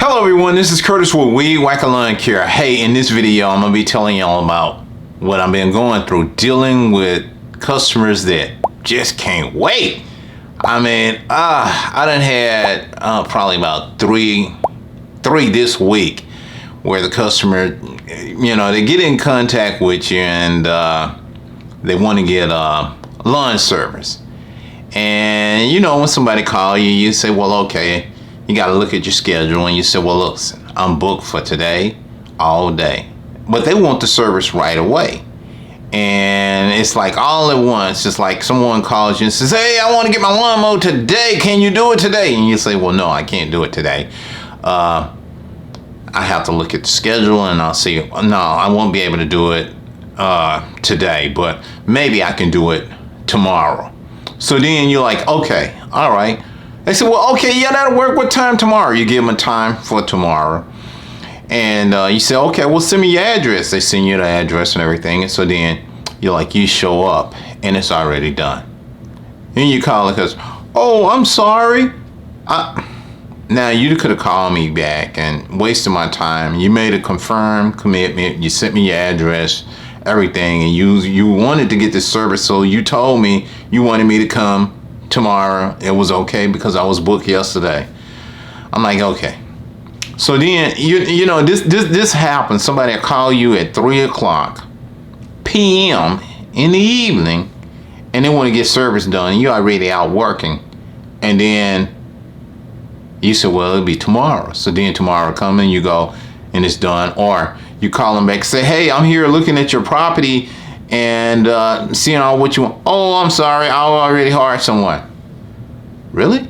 Hello everyone, this is Curtis with Weed Whacker Lawn Care. Hey, in this video I'm going to be telling y'all about what I've been going through dealing with customers that just can't wait. I mean, I done had probably about three this week where the customer, they get in contact with you and they want to get lawn service. And when somebody calls you, you say, well, okay. You got to look at your schedule and you say, well, look, I'm booked for today, all day. But they want the service right away. And it's like all at once. It's like someone calls you and says, hey, I want to get my lawn mowed today. Can you do it today? And you say, well, no, I can't do it today. I have to look at the schedule and I'll see. No, I won't be able to do it today, but maybe I can do it tomorrow. So then you're like, okay, all right. They said, well, okay, yeah, that'll work. What time tomorrow? You give them a time for tomorrow. And you say, okay, well, send me your address. They send you the address and everything. And so then you're like, you show up and it's already done. And you call it because, oh, I'm sorry. Now, you could have called me back and wasted my time. You made a confirmed commitment. You sent me your address, everything. And you wanted to get this service. So you told me you wanted me to come tomorrow. It was okay because I was booked yesterday. I'm like, okay. So then this happens. Somebody will call you at 3:00 p.m. in the evening and they want to get service done. You're already out working. And then you say, well, it'll be tomorrow. So then tomorrow come and you go and it's done. Or you call them back and say, hey, I'm here looking at your property and seeing all what you want. Oh, I'm sorry, I already hired someone. Really?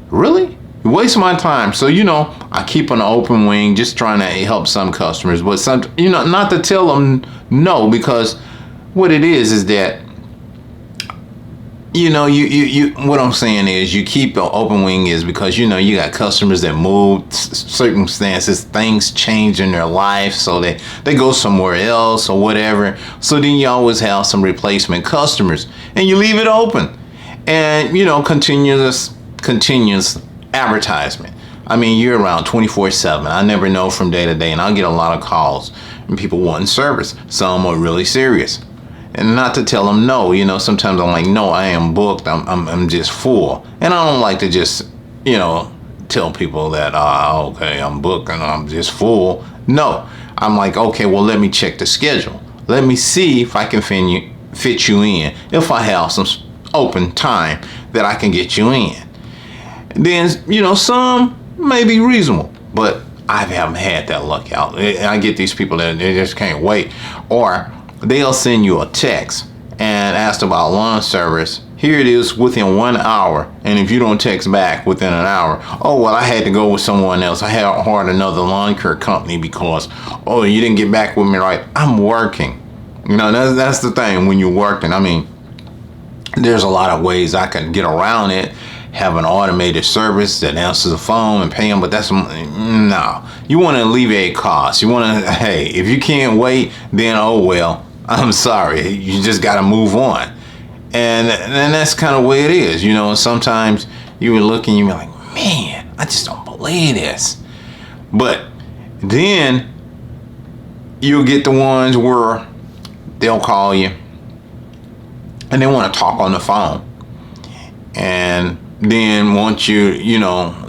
You waste my time. So I keep an open wing, just trying to help some customers, but some, not to tell them no, because what it is that what I'm saying is you keep an open wing is because you got customers that move, circumstances, things change in their life, so they go somewhere else or whatever. So then you always have some replacement customers and you leave it open and continuous advertisement. I mean, you're around 24/7. I never know from day to day, and I'll get a lot of calls and people wanting service. Some are really serious. And not to tell them no, sometimes I'm like, no, I am booked. I'm just full. And I don't like to just, tell people that, okay, I'm booked and I'm just full. No, I'm like, okay, well, let me check the schedule. Let me see if I can fit you in. If I have some open time that I can get you in. Then, some may be reasonable, but I haven't had that luck out. I get these people that they just can't wait. Or they'll send you a text and ask about lawn service. Here it is within 1 hour. And if you don't text back within an hour, oh, well, I had to go with someone else. I had hired another lawn care company because, oh, you didn't get back with me right. I'm working. That's the thing when you're working. I mean, there's a lot of ways I can get around it. Have an automated service that answers the phone and pay them, but that's no. You want to alleviate costs. You want to, hey, if you can't wait, then oh well. I'm sorry. You just got to move on. And that's kind of the way it is. Sometimes you were looking, you're like, man, I just don't believe this. But then you'll get the ones where they'll call you and they want to talk on the phone. And then once you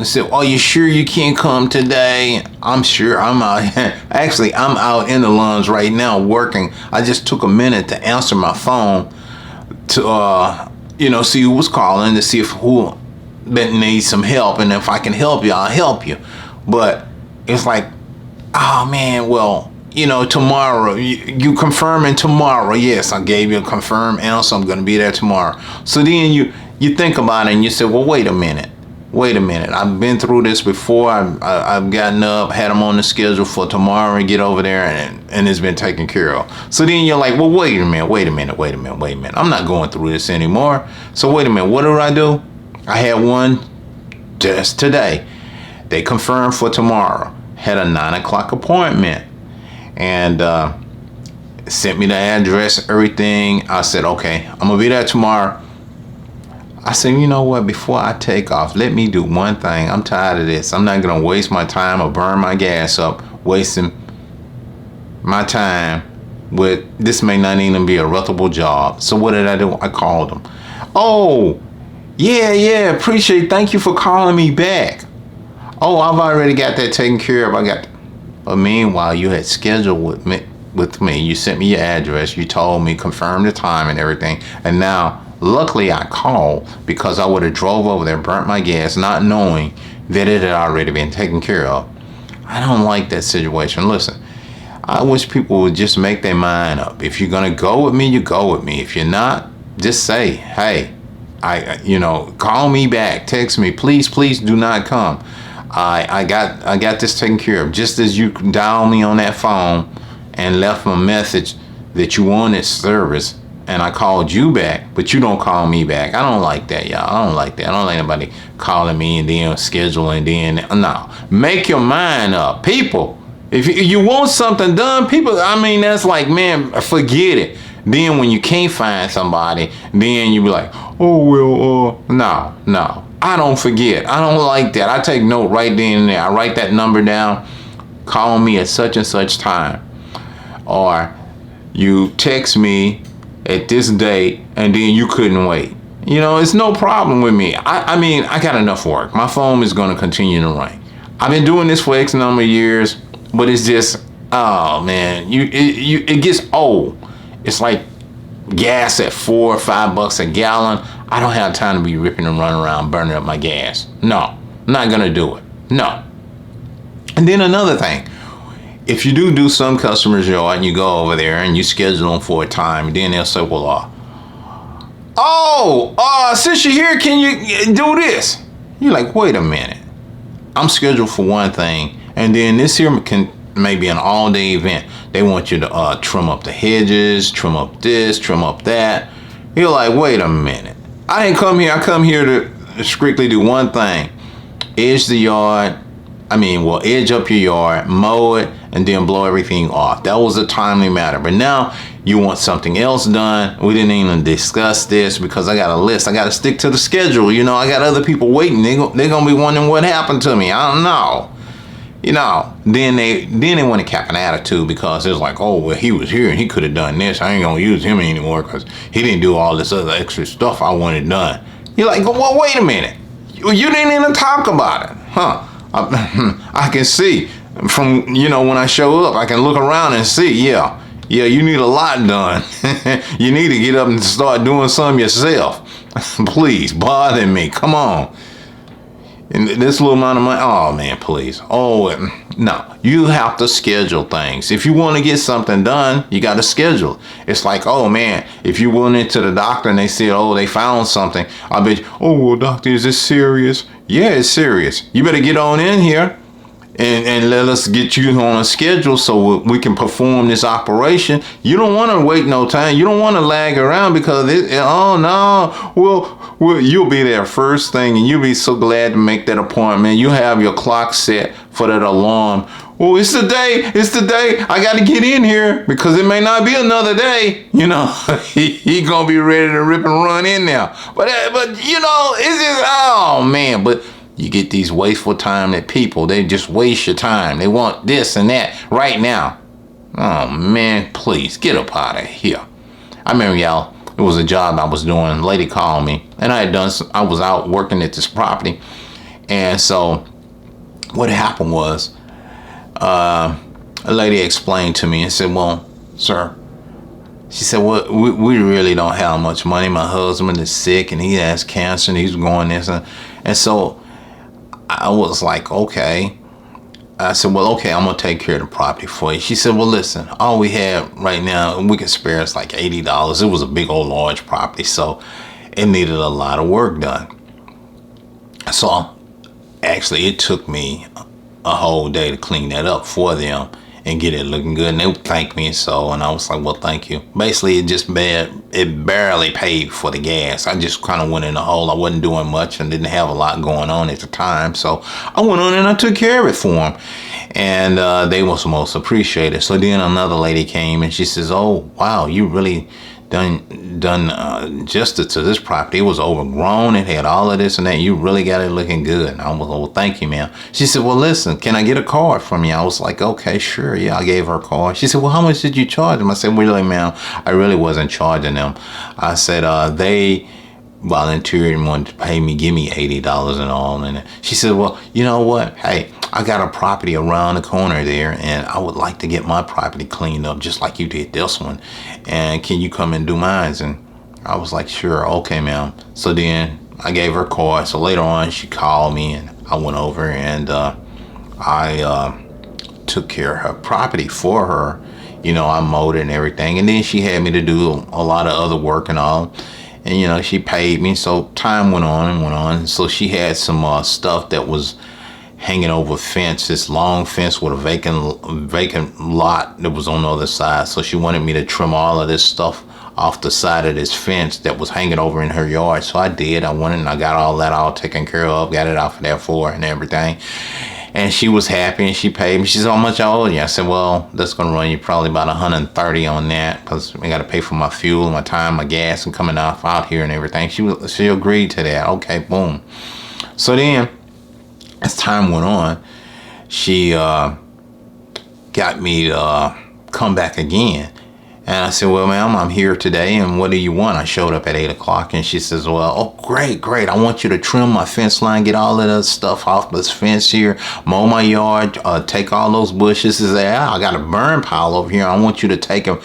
say, oh, you sure you can't come today? I'm sure I'm out. Actually, I'm out in the lawns right now working. I just took a minute to answer my phone to, see who was calling, to see if who that needs some help. And if I can help you, I'll help you. But it's like, oh man, well, tomorrow, you confirming tomorrow. Yes, I gave you a confirmed answer. I'm going to be there tomorrow. So then you think about it and you say, well, wait a minute. I've been through this before. I've gotten up, had them on the schedule for tomorrow and get over there and it's been taken care of. So then you're like, well, wait a minute. I'm not going through this anymore. So wait a minute. What did I do? I had one just today. They confirmed for tomorrow. Had a 9:00 appointment and sent me the address, everything. I said, okay, I'm going to be there tomorrow. I said, you know what? Before I take off, let me do one thing. I'm tired of this. I'm not going to waste my time or burn my gas up wasting my time with this may not even be a reputable job. So what did I do? I called them. Oh, yeah, appreciate. Thank you for calling me back. Oh, I've already got that taken care of. But meanwhile, you had scheduled with me. You sent me your address. You told me, confirmed the time and everything. And now, luckily, I called because I would have drove over there, burnt my gas, not knowing that it had already been taken care of. I don't like that situation. Listen, I wish people would just make their mind up. If you're gonna go with me, you go with me. If you're not, just say, hey, call me back, text me, please do not come. I got this taken care of. Just as you dialed me on that phone and left a message that you wanted service, and I called you back, but you don't call me back. I don't like that, y'all. I don't like that. I don't like anybody calling me and then scheduling, no. Make your mind up, people. If you want something done, people, that's like, man, forget it. Then when you can't find somebody, then you be like, oh, well, no. I don't forget. I don't like that. I take note right then and there. I write that number down. Call me at such and such time. Or you text me at this date and then you couldn't wait. It's no problem with me. I got enough work. My phone is going to continue to ring. I've been doing this for X number of years, but it's just, oh man, it gets old. It's like gas at $4 or $5 a gallon. I don't have time to be ripping and running around burning up my gas. No, I'm not gonna do it. No. And then another thing, if you do some customer's yard and you go over there and you schedule them for a time, then they'll say, well, since you're here, can you do this? You're like, wait a minute. I'm scheduled for one thing, and then this here can maybe an all-day event. They want you to trim up the hedges, trim up this, trim up that. You're like, wait a minute. I didn't come here. I come here to strictly do one thing. Edge the yard. Edge up your yard, mow it, and then blow everything off. That was a timely matter. But now you want something else done. We didn't even discuss this because I got a list. I got to stick to the schedule. I got other people waiting. They're going to be wondering what happened to me. I don't know. Then they want to cap an attitude because it's like, oh, well, he was here and he could have done this. I ain't going to use him anymore because he didn't do all this other extra stuff I wanted done. You're like, well, wait a minute. You didn't even talk about it. Huh? I can see from, when I show up, I can look around and see, yeah, you need a lot done. You need to get up and start doing some yourself. Please, bother me. Come on. And this little amount of money, oh man, please. No, you have to schedule things. If you want to get something done, you got to schedule. It's like, oh man, if you went into the doctor and they said, oh, they found something, I bet you, oh, well, doctor, is this serious? Yeah, it's serious. You better get on in here and let us get you on a schedule so we can perform this operation. You don't want to wait no time. You don't want to lag around because well, you'll be there first thing and you'll be so glad to make that appointment. You have your clock set for that alarm. Well, it's the day. I got to get in here because it may not be another day. He gonna be ready to rip and run in there. But it's just, oh man, but you get these wasteful time that people, they just waste your time. They want this and that right now. Oh man, please get up out of here. I remember, y'all, it was a job I was doing. A lady called me and I was out working at this property. And so what happened was, a lady explained to me and said, well, sir, she said, well, we really don't have much money. My husband is sick and he has cancer and he's going this. And so I was like, okay. I said, well, okay, I'm going to take care of the property for you. She said, well, listen, all we have right now, we can spare us like $80. It was a big old large property, so it needed a lot of work done. So actually, it took me a whole day to clean that up for them and get it looking good. And they would thank me so, and I was like, well, thank you. Basically, it barely paid for the gas. I just kind of went in the hole. I wasn't doing much and didn't have a lot going on at the time. So I went on and I took care of it for them. And they was most appreciated. So then another lady came and she says, oh, wow, you really done justice to this property. It was overgrown. It had all of this and that. You really got it looking good. And I was like, well, thank you, ma'am. She said, well, listen, can I get a card from you? I was like, okay, sure. Yeah, I gave her a card. She said, well, how much did you charge them? I said, really, ma'am, I really wasn't charging them. I said, they volunteered and wanted to pay me, give me $80 and all. And she said, well, you know what? Hey, I got a property around the corner there, and I would like to get my property cleaned up just like you did this one. And can you come and do mine? And I was like, sure, okay, ma'am. So then I gave her a call. So later on, she called me, and I went over and I took care of her property for her. You know, I mowed it and everything. And then she had me to do a lot of other work and all. And, you know, she paid me. So time went on and went on. So she had some stuff that was hanging over a fence, this long fence with a vacant lot that was on the other side. So she wanted me to trim all of this stuff off the side of this fence that was hanging over in her yard. So I did. I went and I got all that all taken care of, got it off of there for her and everything. And she was happy and she paid me. She said, how much I owe you? I said, well, that's going to run you probably about $130 on that because I got to pay for my fuel, my time, my gas, and coming out here and everything. She agreed to that. Okay, boom. So then, as time went on, she got me to come back again. And I said, well, ma'am, I'm here today, and what do you want? I showed up at 8 o'clock, and she says, well, oh, great. I want you to trim my fence line, get all of that stuff off this fence here, mow my yard, take all those bushes. She said, I got a burn pile over here. I want you to take and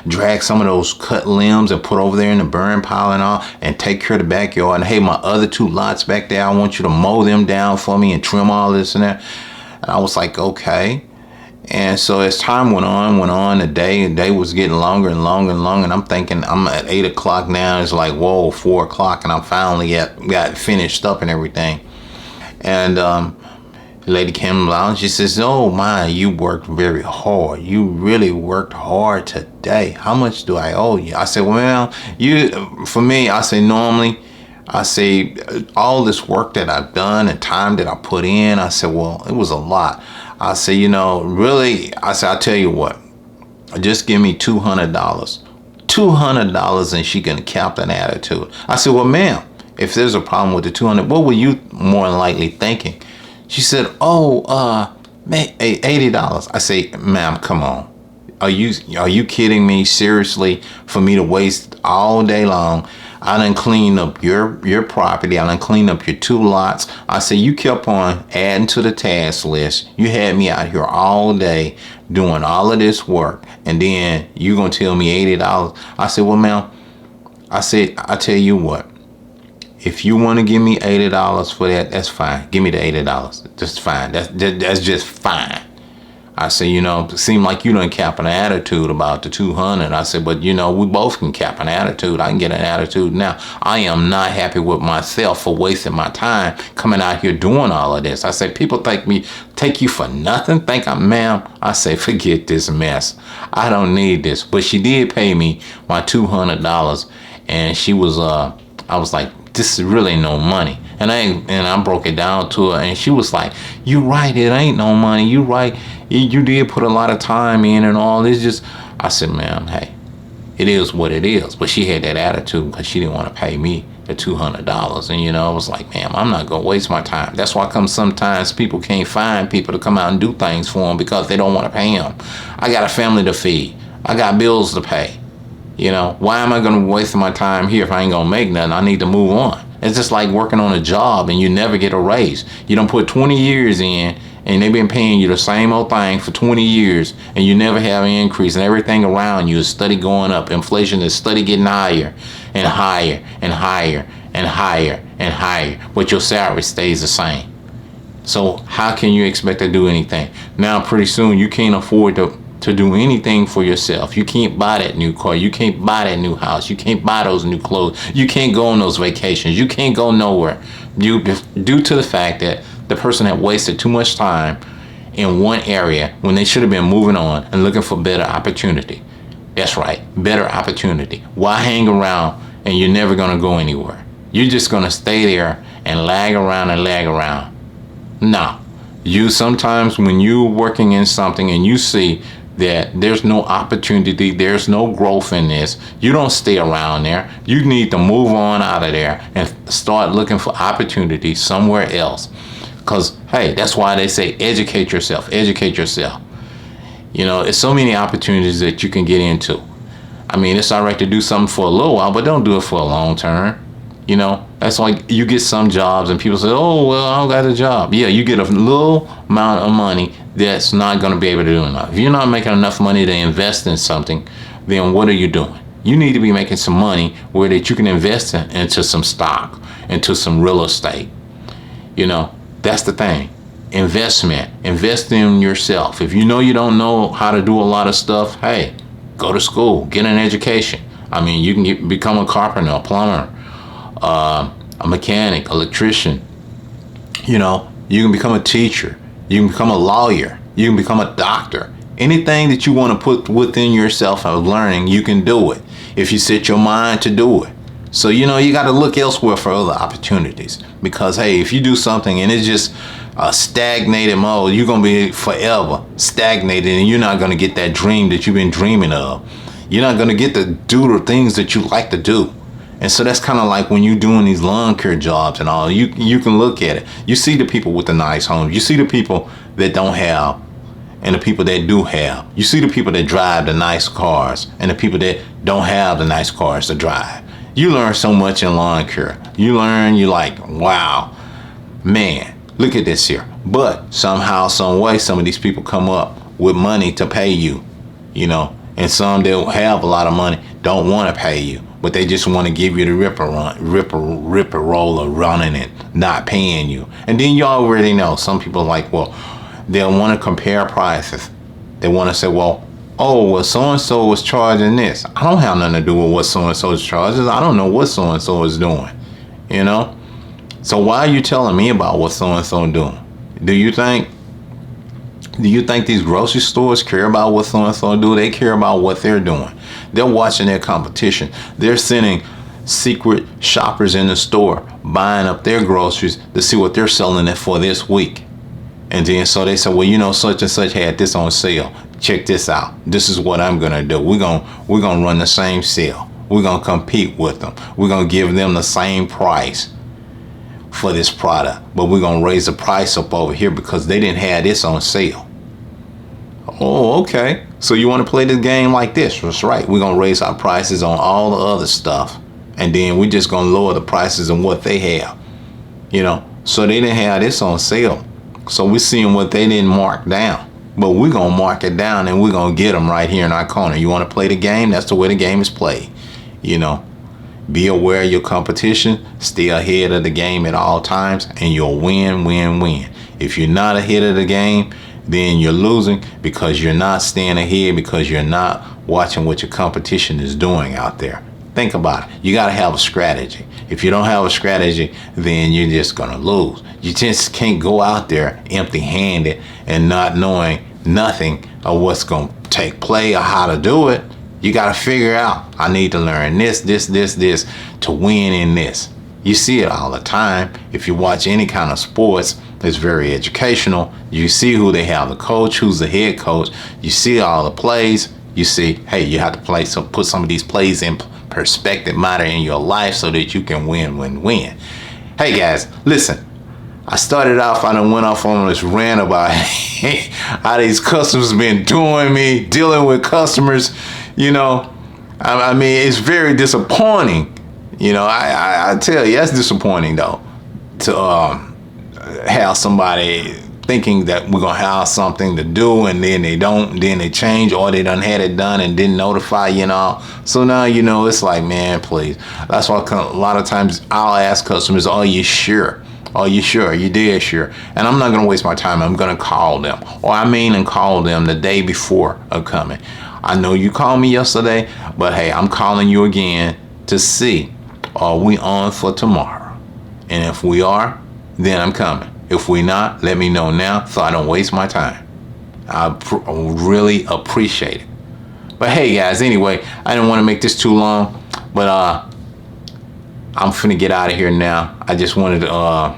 drag some of those cut limbs and put over there in the burn pile and all, and take care of the backyard. And, hey, my other 2 lots back there, I want you to mow them down for me and trim all this and that. And I was like, okay. And so as time went on, the day was getting longer and longer and longer. And I'm thinking, I'm at 8 o'clock now. It's like, whoa, 4 o'clock. And I finally got finished up and everything. And the lady came along. She says, oh, my, you worked very hard. You really worked hard today. How much do I owe you? I said, well, for me, I say normally, I say all this work that I've done and time that I put in, I said, well, it was a lot. I say, you know, really, I said, I'll tell you what, just give me $200. $200 and she can cap an attitude. I said, well, ma'am, if there's a problem with the 200, what were you more than likely thinking? She said, oh, $80. I say, ma'am, come on. Are you kidding me? Seriously, for me to waste all day long? I done cleaned up your property. I done cleaned up your 2 lots. I said, you kept on adding to the task list. You had me out here all day doing all of this work. And then you going to tell me $80. I said, well, ma'am, I said, I tell you what. If you want to give me $80 for that, that's fine. Give me the $80. That's fine. That's just fine. I said, you know, it seemed like you done cap an attitude about the 200. I said, but, you know, we both can cap an attitude. I can get an attitude now. I am not happy with myself for wasting my time coming out here doing all of this. I said, people take you for nothing. Ma'am, I say, forget this mess. I don't need this. But she did pay me my $200. And she was, I was like, this is really no money. And I broke it down to her, and she was like, you right, it ain't no money. You right, you did put a lot of time in and all. It's just, I said, ma'am, hey, it is what it is. But she had that attitude because she didn't want to pay me the $200. And, you know, I was like, ma'am, I'm not going to waste my time. That's why sometimes people can't find people to come out and do things for them because they don't want to pay them. I got a family to feed. I got bills to pay. You know, why am I going to waste my time here if I ain't going to make nothing? I need to move on. It's just like working on a job and you never get a raise. You don't put 20 years in and they've been paying you the same old thing for 20 years and you never have an increase and everything around you is steady going up. Inflation is steady getting higher and higher and higher and higher and higher, but your salary stays the same. So how can you expect to do anything? Now pretty soon you can't afford to do anything for yourself. You can't buy that new car. You can't buy that new house. You can't buy those new clothes. You can't go on those vacations. You can't go nowhere due to the fact that the person had wasted too much time in one area when they should have been moving on and looking for better opportunity. That's right, better opportunity. Why hang around and you're never going to go anywhere? You're just going to stay there and lag around. No. You sometimes when you're working in something and you see that there's no opportunity, there's no growth in this, you don't stay around there. You need to move on out of there and start looking for opportunity somewhere else. Because, hey, that's why they say educate yourself, educate yourself. You know, it's so many opportunities that you can get into. I mean, it's all right to do something for a little while, but don't do it for a long term. You know, that's like you get some jobs and people say, oh, well, I don't got a job. Yeah, you get a little amount of money that's not going to be able to do enough. If you're not making enough money to invest in something, then what are you doing? You need to be making some money where that you can invest into some stock, into some real estate. You know, that's the thing. Investment. Invest in yourself. If you know you don't know how to do a lot of stuff, hey, go to school, get an education. I mean, you can become a carpenter, a plumber, a mechanic, electrician. You know, you can become a teacher. You can become a lawyer. You can become a doctor. Anything that you want to put within yourself of learning, you can do it if you set your mind to do it. So, you know, you got to look elsewhere for other opportunities because, hey, if you do something and it's just a stagnated mode, you're going to be forever stagnated and you're not going to get that dream that you've been dreaming of. You're not going to get to do the things that you like to do. And so that's kind of like when you're doing these lawn care jobs and all, you can look at it. You see the people with the nice homes. You see the people that don't have and the people that do have. You see the people that drive the nice cars and the people that don't have the nice cars to drive. You learn so much in lawn care. You learn, you're like, wow, man, look at this here. But somehow, some way, some of these people come up with money to pay you, you know, and some that have a lot of money don't want to pay you, but they just want to give you the ripper roller running it, not paying you. And then you already know some people like, well, they'll want to compare prices. They want to say, well, oh, well, so-and-so was charging this. I don't have nothing to do with what so-and-so is charging. I don't know what so-and-so is doing, you know? So why are you telling me about what so-and-so doing? Do you think these grocery stores care about what so-and-so do? They care about what they're doing. They're watching their competition. They're sending secret shoppers in the store, buying up their groceries to see what they're selling it for this week. And then so they say, well, you know, such and such had this on sale. Check this out. This is what I'm gonna do. We're gonna run the same sale. We're gonna compete with them. We're gonna give them the same price for this product, but we're gonna raise the price up over here because they didn't have this on sale. Oh, okay. So you want to play this game like this? That's right. We're gonna raise our prices on all the other stuff, and then we're just gonna lower the prices on what they have. You know, so they didn't have this on sale. So we're seeing what they didn't mark down, but we're gonna mark it down and we're gonna get them right here in our corner. You want to play the game? That's the way the game is played. You know, be aware of your competition, stay ahead of the game at all times, and you'll win. If you're not ahead of the game, then you're losing because you're not staying ahead, because you're not watching what your competition is doing out there. Think about it. You got to have a strategy. If you don't have a strategy, then you're just going to lose. You just can't go out there empty-handed and not knowing nothing of what's going to take place or how to do it. You got to figure out, I need to learn this to win in this. You see it all the time. If you watch any kind of sports, it's very educational. You see who they have, the coach, who's the head coach. You see all the plays. You see, hey, you have to put some of these plays in perspective matter in your life so that you can win. Hey guys, listen, I started off, I done went off on this rant about how these customers been doing me, dealing with customers, you know. I mean, it's very disappointing. You know, I tell you, that's disappointing though, to have somebody thinking that we're gonna have something to do and then they don't, then they change, or they done had it done and didn't notify you know. So now, you know, it's like, man, please. That's why a lot of times I'll ask customers, are you sure? Are you sure? Are you dead sure? And I'm not gonna waste my time. I'm gonna call them, or I mean, and call them the day before of coming. I know you called me yesterday, but hey, I'm calling you again to see, are we on for tomorrow? And if we are, then I'm coming. If we not, let me know now so I don't waste my time. I really appreciate it. But hey guys, anyway, I didn't want to make this too long, but I'm finna get out of here now. I just wanted to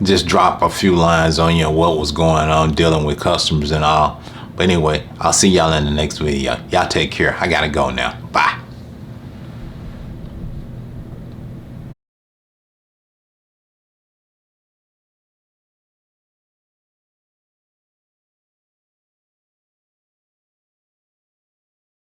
just drop a few lines on you what was going on dealing with customers and all. But anyway, I'll see y'all in the next video. Y'all take care. I gotta go now. Bye.